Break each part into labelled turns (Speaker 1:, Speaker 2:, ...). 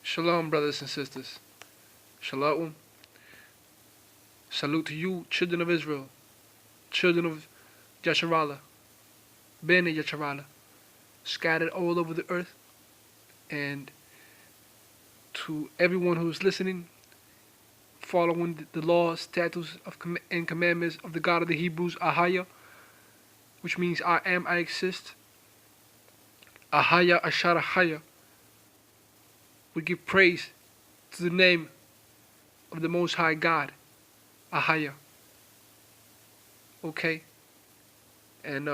Speaker 1: Shalom, brothers and sisters. Shalom. Salute to you, children of Israel, children of Yasharala, Bene Yasharala, scattered all over the earth, and to everyone who is listening, following the laws, statutes, and commandments of the God of the Hebrews, Ahaya, which means I am, I exist. Ahaya, Asharahaya. We give praise to the name of the Most High God, Ahaya. Okay? And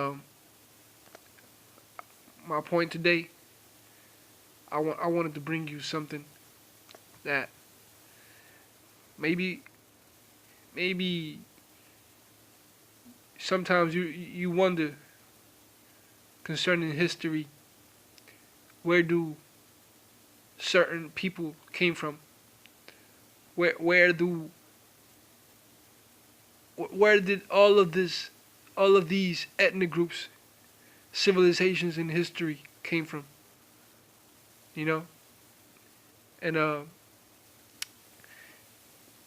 Speaker 1: my point today, I wanted to bring you something that maybe sometimes you wonder concerning history, where do certain people came from? Where did all of these ethnic groups, civilizations in history came from? You know? And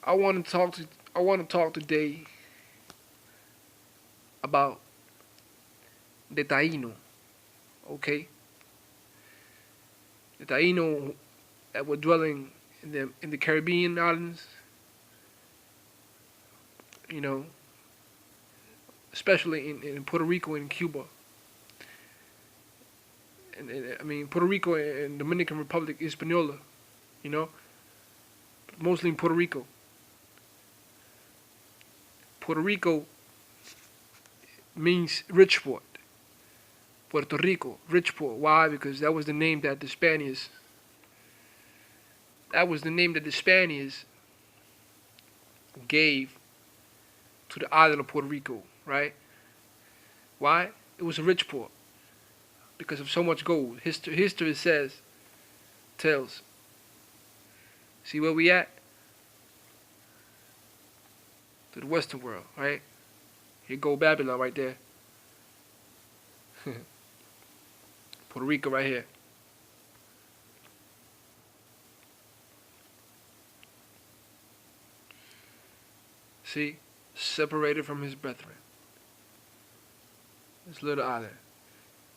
Speaker 1: I want to talk today about the Taíno, okay? The Taíno that were dwelling in the Caribbean islands, you know, especially in Puerto Rico and Cuba. And I mean, Puerto Rico and Dominican Republic, Hispaniola, you know, but mostly in Puerto Rico. Puerto Rico means rich port. Puerto Rico, rich port. Why? Because that was the name that the Spaniards gave to the island of Puerto Rico, right? Why? It was a rich port because of so much gold. History tells. See where we at? To the Western world, right? Here go Babylon right there. Puerto Rico right here. See? Separated from his brethren. This little island.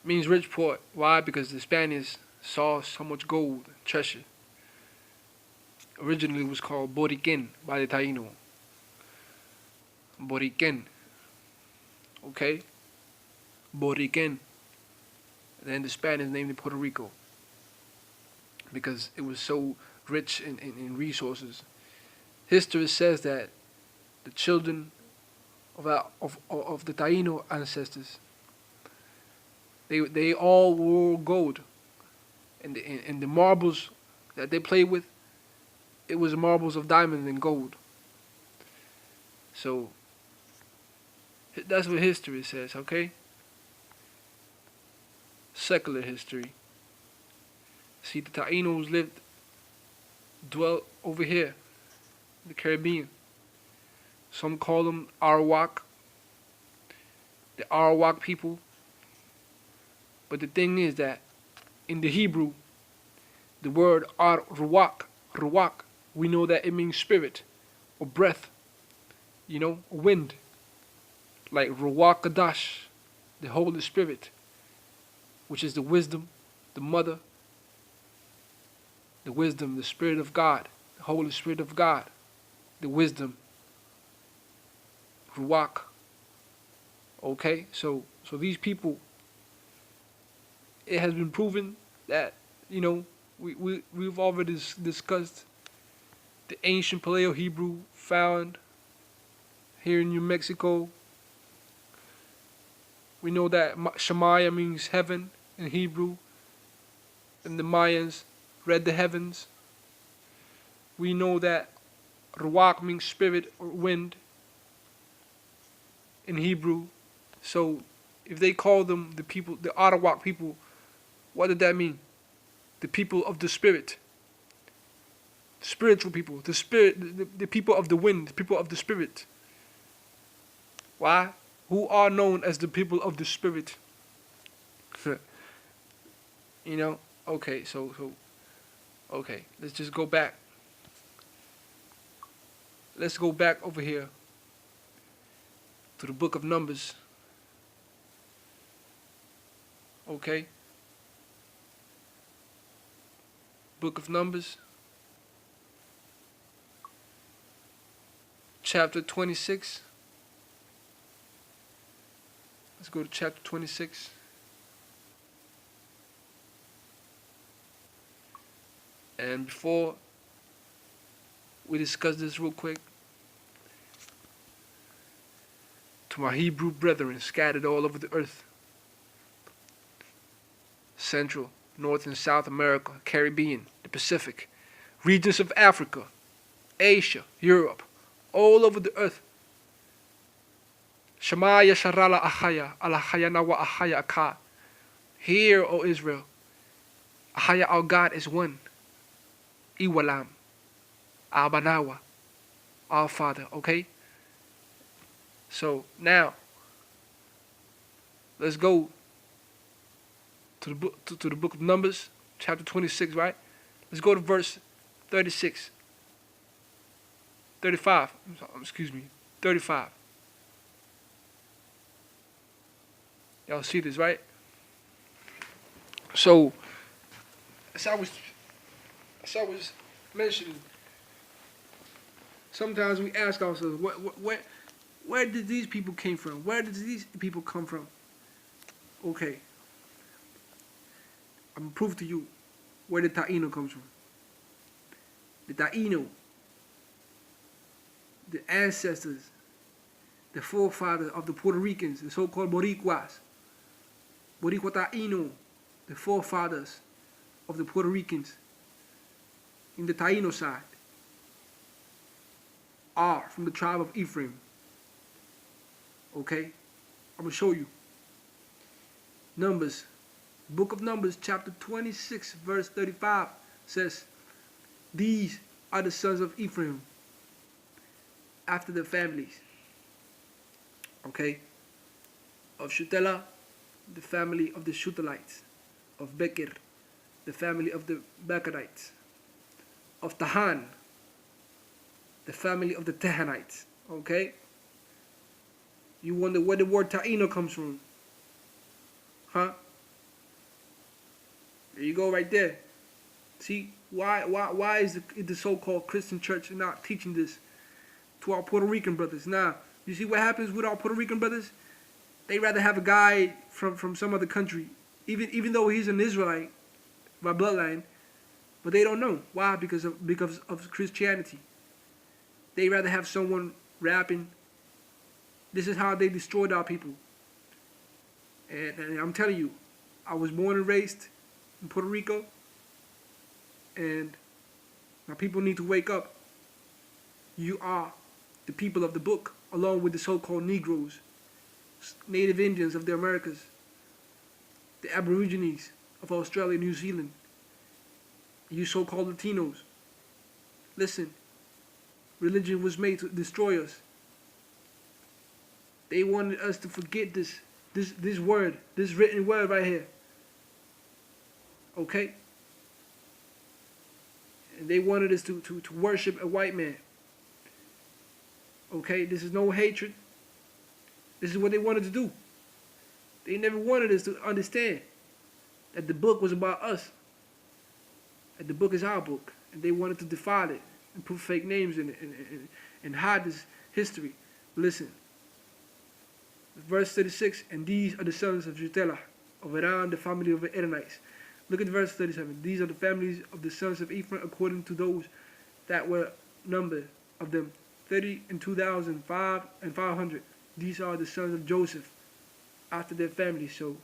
Speaker 1: Means rich port. Why? Because the Spaniards saw so much gold, treasure. Originally it was called Boriquen by the Taíno. Boriquen. Okay? Boriquen. Then the Spaniards named it Puerto Rico because it was so rich in resources. History says that the children of the Taíno ancestors, they all wore gold, and the marbles that they played with, it was marbles of diamond and gold. So that's what history says, okay? Secular history. See, the Taínos dwelt over here, in the Caribbean. Some call them Arawak, the Arawak people. But the thing is that in the Hebrew, the word ruach, we know that it means spirit or breath, you know, wind. Like Ruach Kadash, the Holy Spirit, which is the wisdom, the mother, the wisdom, the Spirit of God, the Holy Spirit of God, the wisdom, Ruach. Okay, so these people, it has been proven that, you know, we've already discussed the ancient Paleo-Hebrew found here in New Mexico. We know that Shemaiah means heaven in Hebrew, and the Mayans read the heavens. We know that Ruach means spirit or wind in Hebrew. So if they call them the people, the Arawak people, what did that mean? The people of the spirit. Spiritual people. The spirit, the people of the wind, the people of the spirit. Why? Who are known as the people of the spirit. You know? Okay, so Okay, let's just go back. Let's go back over here to the book of Numbers. Okay? Book of Numbers, chapter 26. Let's go to chapter 26. And before we discuss this real quick, to my Hebrew brethren scattered all over the earth, Central, North and South America, Caribbean, the Pacific, regions of Africa, Asia, Europe, all over the earth. Shema Yasharala Ahaya, Alahaya Nawa Ahaya Akkad. Hear, O Israel, Ahaya, our God is one. Iwalam, Abanawa, our Father, okay? So now, let's go to the book of Numbers, chapter 26, right? Let's go to verse 36. 35, excuse me, 35. Y'all see this, right? So, as I was mentioning, sometimes we ask ourselves, where did these people came from? Where did these people come from? Okay, I'm gonna prove to you where the Taíno comes from. The Taíno, the ancestors, the forefathers of the Puerto Ricans, the so-called Boricuas, Boricua Taíno, the forefathers of the Puerto Ricans in the Taíno side, are from the tribe of Ephraim. Okay, I'm gonna show you. Numbers, book of Numbers, chapter 26, verse 35 says, "These are the sons of Ephraim after their families." Okay, of Shutela, the family of the Shutelites; of Becher, the family of the Becherites; of Tahan, the family of the Tahanites. Okay, you wonder where the word Taíno comes from, huh? There you go, right there. See, why is the so-called Christian church not teaching this to our Puerto Rican brothers? Now, you see what happens with our Puerto Rican brothers? They rather have a guy from some other country, even though he's an Israelite by bloodline, but they don't know why, because of Christianity. They rather have someone rapping. This is how they destroyed our people. And I'm telling you, I was born and raised in Puerto Rico, and my people need to wake up. You are the people of the book, along with the so-called Negroes, Native Indians of the Americas, the Aborigines of Australia and New Zealand, you so-called Latinos. Listen, religion was made to destroy us. They wanted us to forget this word, this written word right here. Okay? And they wanted us to worship a white man. Okay? This is no hatred. This is what they wanted to do. They never wanted us to understand that the book was about us. That the book is our book. And they wanted to defile it and put fake names in it and hide this history. Listen. Verse 36, "And these are the sons of Jutela, of Iran, the family of the Eranites." Look at verse 37. "These are the families of the sons of Ephraim according to those that were numbered of them, 32,500. These are the sons of Joseph after their families." So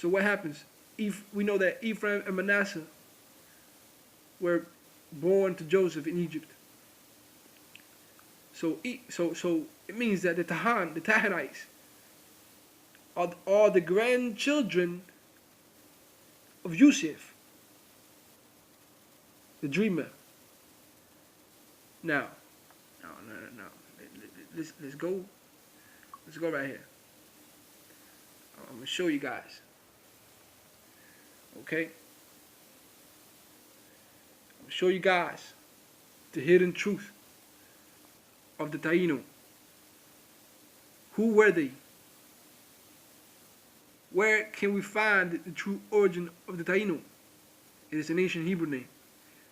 Speaker 1: what happens? We know that Ephraim and Manasseh were born to Joseph in Egypt. So it means that the Tahanites, are the grandchildren of Yusuf, the dreamer. Now, no. Let's go right here. I'm gonna show you guys. Okay. show you guys the hidden truth of the Taíno. Who were they? Where can we find the true origin of the Taíno? It is an ancient Hebrew name,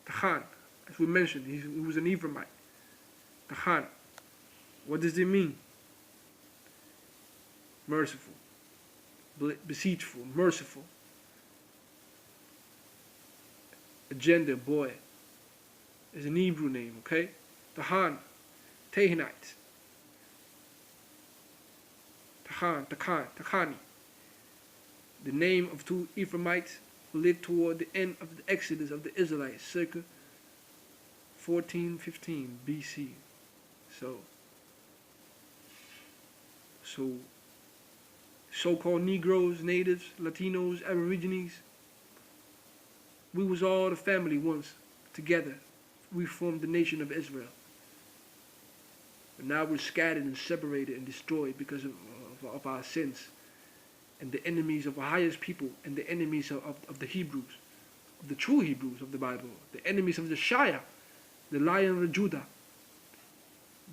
Speaker 1: Tahan. As we mentioned, he was an Ephraimite. Tahan. What does it mean? Merciful, beseechful, merciful. A gender, boy. Is an Hebrew name, okay? Tahan, Tahinite. Tahan, Takani. The name of two Ephraimites who lived toward the end of the exodus of the Israelites, circa 1415 BC. So-called Negroes, natives, Latinos, Aborigines, we was all the family once together. We formed the nation of Israel. But now we're scattered and separated and destroyed because of our sins. And the enemies of our highest people and the enemies of the Hebrews, of the true Hebrews of the Bible, the enemies of the Shia, the Lion of Judah,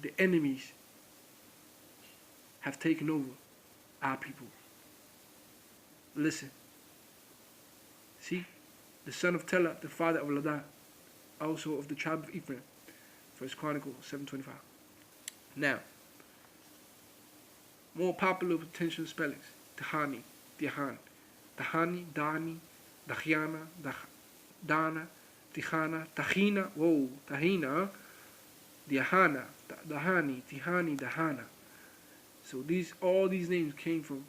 Speaker 1: the enemies have taken over our people. Listen. See? The son of Tela, the father of Ladan, also of the tribe of Ephraim. 1 Chronicles 7:25. Now, more popular potential spellings. Tahani, Tihan, Tahani, Dani, Dahiana, Dana, Tihana, Tahina, whoa, Tahina, Diahana, Dahani, Tihani, Dahana. So all these names came from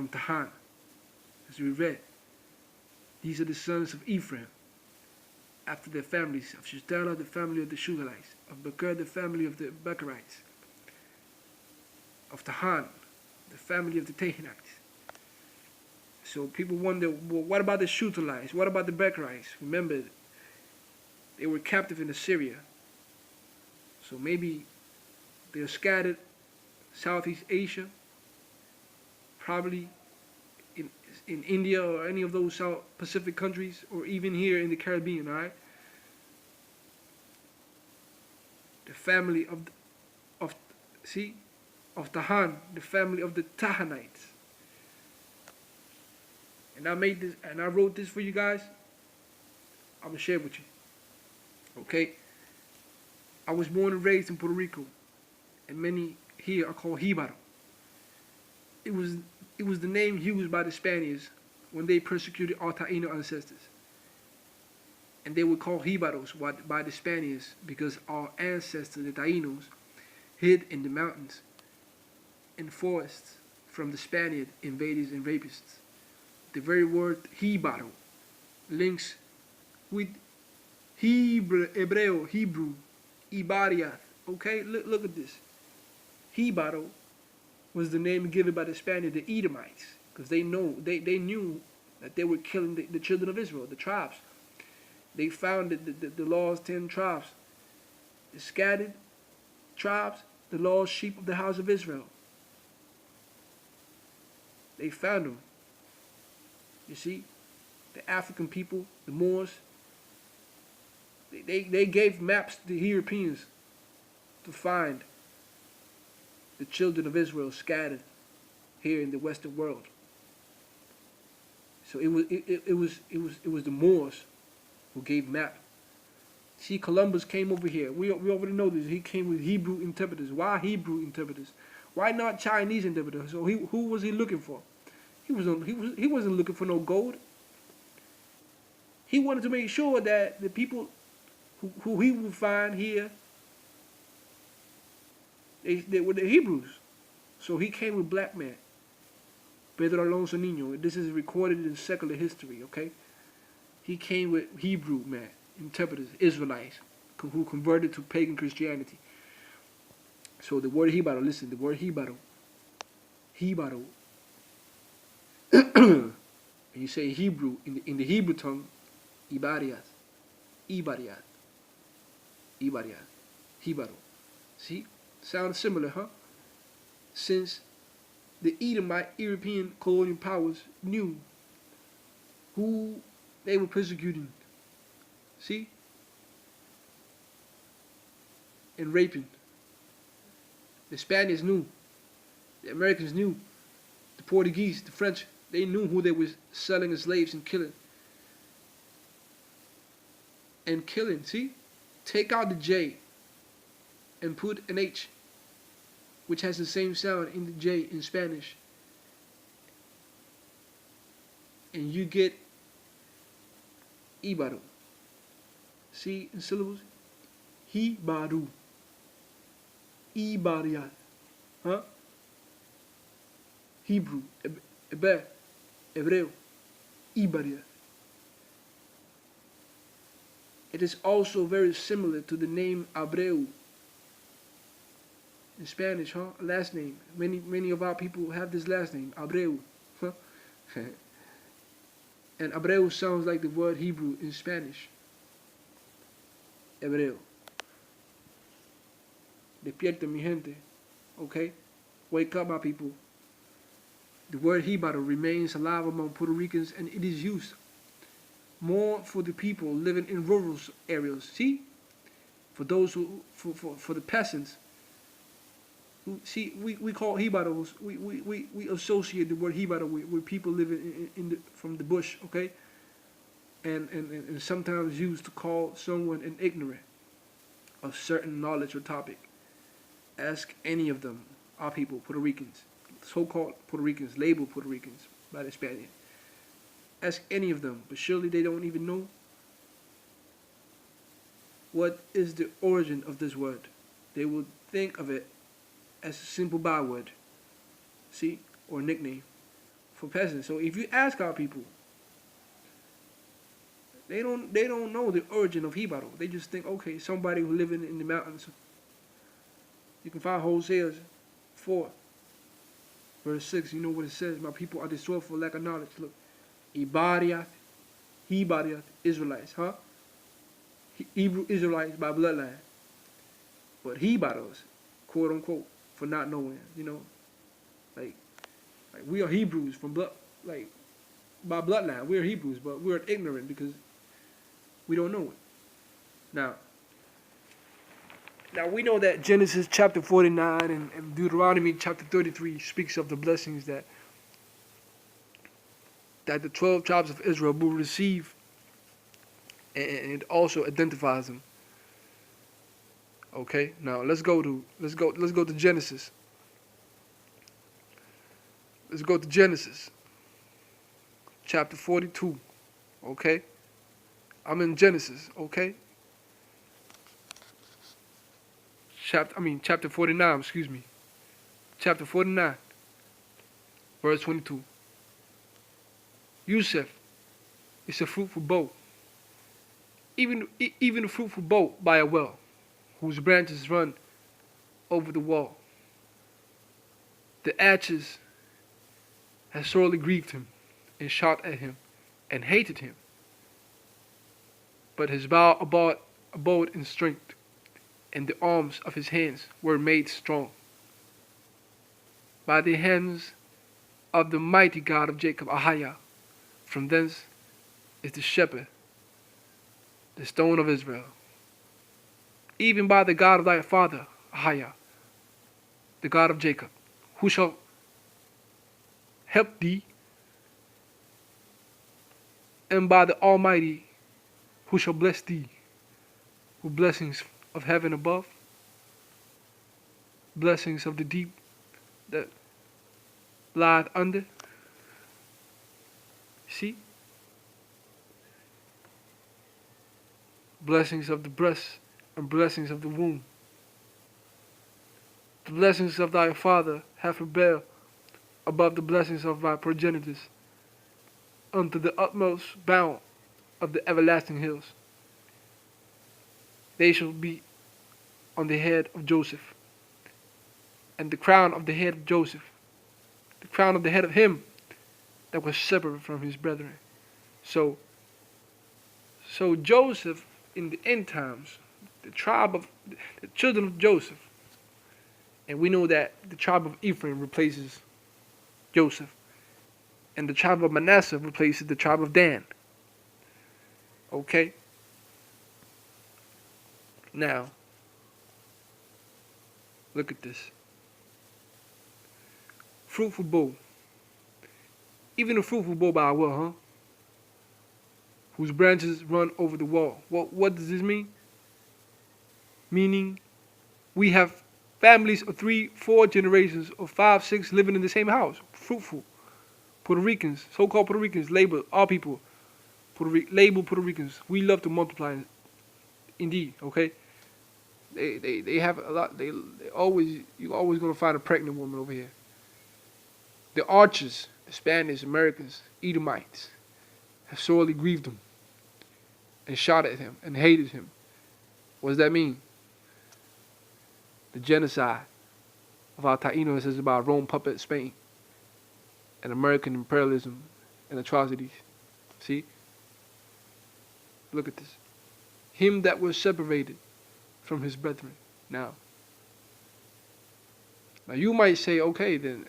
Speaker 1: Tahan. As we read, these are the sons of Ephraim, after their families, of Shuthelah, the family of the Shugalites, of Becher, the family of the Becherites, of Tahan, the family of the Tahinites. So people wonder, well, what about the Shuthalites? What about the Becherites? Remember, they were captive in Assyria. So maybe they're scattered Southeast Asia, probably in India or any of those South Pacific countries, or even here in the Caribbean, all right? The family of Tahan, the family of the Tahanites. And I wrote this for you guys. I'm gonna share it with you. Okay? I was born and raised in Puerto Rico, and many here are called Jíbaro. It was the name used by the Spaniards when they persecuted our Taíno ancestors. And they were called Jíbaros by the Spaniards because our ancestors, the Taínos, hid in the mountains and forests from the Spaniard invaders and rapists. The very word Jíbaro links with Hebrew, Ibaryath. Okay, look at this. Jíbaro was the name given by the Spaniards, the Edomites, because they knew that they were killing the children of Israel, the tribes. They founded the lost 10 tribes, the scattered tribes, the lost sheep of the house of Israel. They found them. You see, the African people, the Moors, they gave maps to the Europeans to find the children of Israel scattered here in the Western world. So it was the Moors who gave map. See, Columbus came over here. We already know this. He came with Hebrew interpreters. Why Hebrew interpreters? Why not Chinese interpreters? So who was he looking for? He wasn't looking for no gold. He wanted to make sure that the people who he would find here, they were the Hebrews. So he came with black men. Pedro Alonso Niño. This is recorded in secular history, okay? He came with Hebrew men, interpreters, Israelites, who converted to pagan Christianity. So the word Jíbaro, listen, the word Jíbaro, and you say Hebrew, in the Hebrew tongue, Ibaryath, Jíbaro. See? Sounds similar, huh? Since the Edomite European colonial powers knew who They were persecuting. See? And raping. The Spaniards knew. The Americans knew. The Portuguese, the French, they knew who they were selling as slaves and killing. And killing, see? Take out the J and put an H, which has the same sound in the J in Spanish. And you get Jíbaro. See in syllables? Jíbaro. Ibaryath. Huh? Hebrew. Hebreo. Ibaryath. It is also very similar to the name Abreu in Spanish, huh? Last name. Many of our people have this last name, Abreu. Huh? And Abreu sounds like the word Hebrew in Spanish. Hebreo. Despierta, mi gente. Okay? Wake up, my people. The word Jíbaro remains alive among Puerto Ricans, and it is used more for the people living in rural areas. See? For those who, for the peasants. Who, see, we call Jíbaros, we associate the word Jíbaro with people living from the bush, okay? And sometimes used to call someone an ignorant of certain knowledge or topic. Ask any of them, our people, Puerto Ricans, so-called Puerto Ricans, labeled Puerto Ricans by the Spaniard. Ask any of them, but surely they don't even know what is the origin of this word. They will think of it as a simple byword, see, or nickname for peasants. So if you ask our people, they don't know the origin of Jíbaro. They just think, okay, somebody who living in the mountains. You can find Hosea 4, verse 6. You know what it says? My people are destroyed for lack of knowledge. Look, Ibaryath, Israelites, huh? Hebrew Israelites by bloodline. But Jíbaros, quote unquote, for not knowing, you know. Like we are Hebrews from blood, like by bloodline. We're Hebrews, but we're ignorant because we don't know it. Now we know that Genesis chapter 49 and Deuteronomy chapter 33 speaks of the blessings that the 12 tribes of Israel will receive, and it also identifies them. Okay, now let's go to Genesis. Let's go to Genesis chapter 42. Okay, I'm in Genesis. Okay. Chapter 49, excuse me. Chapter 49, verse 22. Yusuf is a fruitful boat, even a fruitful boat by a well, whose branches run over the wall. The ashes had sorely grieved him, and shot at him, and hated him. But his bow abode in strength, and the arms of his hands were made strong by the hands of the mighty God of Jacob, Ahijah. From thence is the shepherd, the stone of Israel, even by the God of thy father, Ahijah, the God of Jacob, who shall help thee, and by the Almighty, who shall bless thee, with blessings of heaven above, blessings of the deep that lieth under. See? Blessings of the breast and blessings of the womb. The blessings of thy father have rebelled above the blessings of thy progenitors unto the utmost bound of the everlasting hills. They shall be on the head of Joseph, and the crown of the head of Joseph, the crown of the head of him that was separate from his brethren. So Joseph in the end times, the children of Joseph, and we know that the tribe of Ephraim replaces Joseph, and the tribe of Manasseh replaces the tribe of Dan. Okay? Now, look at this. Fruitful bow. Even a fruitful bow by a well, huh? Whose branches run over the wall. What does this mean? Meaning, we have families of 3, 4 generations, or 5, 6 living in the same house. Fruitful. Puerto Ricans, so-called Puerto Ricans, label our people, label Puerto Ricans. We love to multiply, indeed. Okay, they have a lot. They always, you always gonna find a pregnant woman over here. The archers, the Spanish, Americans, Edomites, have sorely grieved him and shot at him and hated him. What does that mean? The genocide of our Taínos is about Rome puppet Spain and American imperialism and atrocities. See? Look at this. Him that was separated from his brethren. Now you might say, okay, then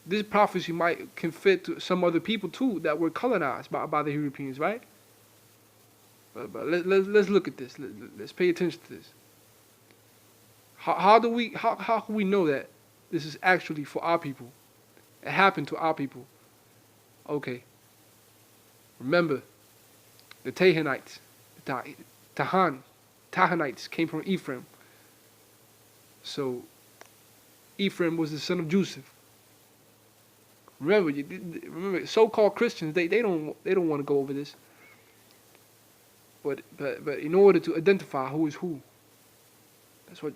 Speaker 1: this prophecy can fit to some other people too that were colonized by the Europeans, right? But let's look at this. Let's pay attention to this. How can we know that this is actually for our people? It happened to our people. Okay. Remember, the Tahanites, Tahanites came from Ephraim. So Ephraim was the son of Joseph. Remember, so-called Christians, they don't want to go over this. But in order to identify who is who,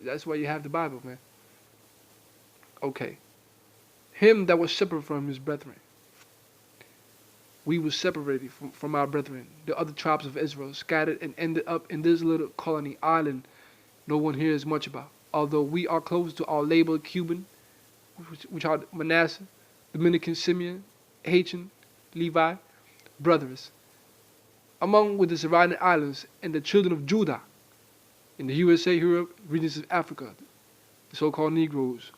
Speaker 1: that's why you have the Bible, man. Okay. Him that was separate from his brethren. We were separated from our brethren, the other tribes of Israel, scattered and ended up in this little colony island no one hears much about. Although we are close to our labeled Cuban, which are Manasseh, Dominican, Simeon, Haitian, Levi, brothers. Among with the surrounding islands and the children of Judah, in the USA, Europe, regions of Africa, the so-called Negroes,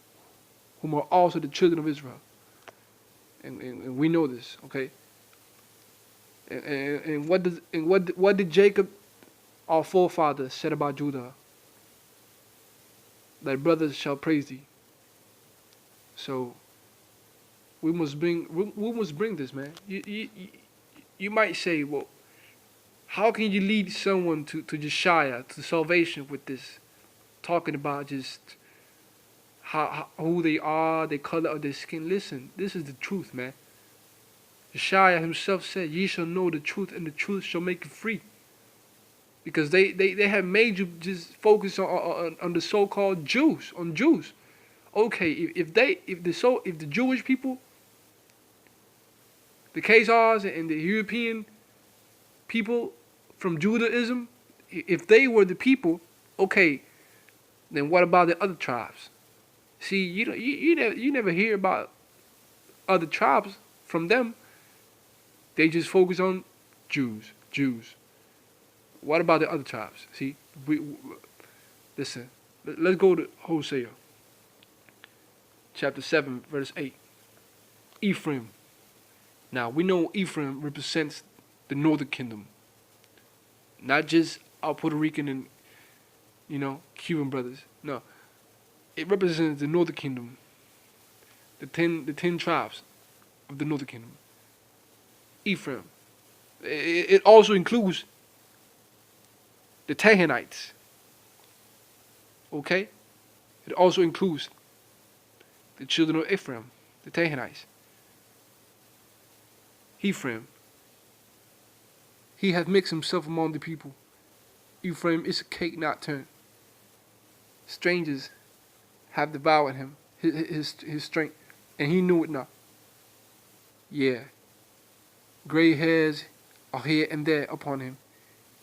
Speaker 1: whom are also the children of Israel. And we know this, okay? And what did Jacob, our forefather, said about Judah? Thy brothers shall praise thee. So we must bring this, man. You might say, well, how can you lead someone to Yeshaya, to salvation with this? Talking about just who they are, the color of their skin. Listen, this is the truth, man. Yeshaya himself said, ye shall know the truth, and the truth shall make you free. Because they have made you just focus on the so-called Jews, on Jews. Okay, if the Jewish people, the Khazars and the European people from Judaism, if they were the people, okay, then what about the other tribes? See, you never hear about other tribes from them. They just focus on Jews. What about the other tribes? See, listen. Let's go to Hosea, chapter 7, verse 8. Ephraim. Now we know Ephraim represents the northern kingdom, not just our Puerto Rican and Cuban brothers. No, it represents the northern kingdom, the 10 tribes of the northern kingdom. Ephraim. It also includes the Tahanites. Okay? It also includes the children of Ephraim, the Tahanites. Ephraim. He hath mixed himself among the people. Ephraim is a cake not turned. Strangers have devoured him, his strength, and he knew it not. Yeah. Gray hairs are here and there upon him.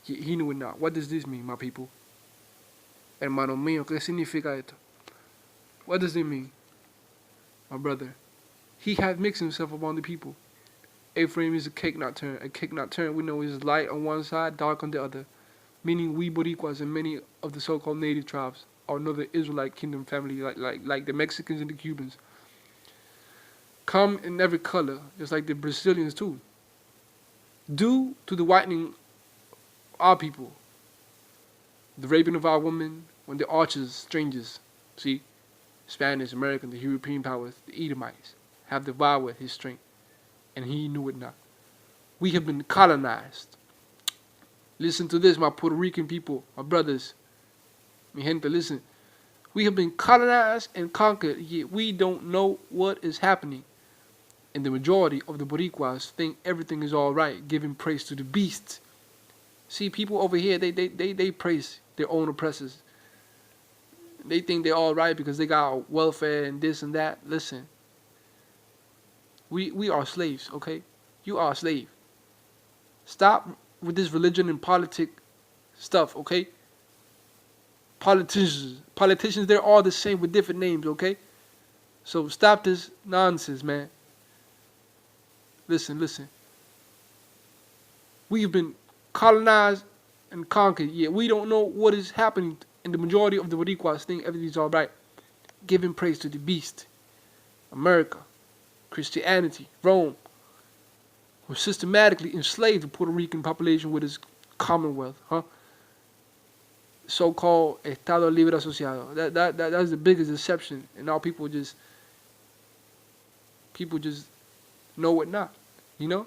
Speaker 1: He knew it not. What does this mean, my people? Hermano mío, ¿qué significa esto? What does it mean, my brother? He hath mixed himself among the people. Ephraim is a cake not turned. A cake not turned, we know, is light on one side, dark on the other. Meaning we Boricuas and many of the so-called native tribes are another Israelite kingdom family, like the Mexicans and the Cubans. Come in every color, just like the Brazilians too. Due to the whitening our people. The raping of our women when the archers, strangers, see, Spanish, American, the European powers, the Edomites, have devoured his strength, and he knew it not. We have been colonized. Listen to this, my Puerto Rican people, my brothers, mi gente, listen. We have been colonized and conquered, yet we don't know what is happening. And the majority of the Boricuas think everything is all right, giving praise to the beast. See, people over here, they praise their own oppressors. They think they're all right because they got welfare and this and that. Listen, we are slaves, okay? You are a slave. Stop with this religion and politic stuff, okay? Politicians, they're all the same with different names, okay? So stop this nonsense, man. Listen. We've been colonized and conquered, yet we don't know what is happening, and the majority of the Boricuas think everything's all right, giving praise to the beast. America, Christianity, Rome, who systematically enslaved the Puerto Rican population with its commonwealth, huh? So-called Estado Libre Asociado. That's the biggest deception, and now people just know it not, you know?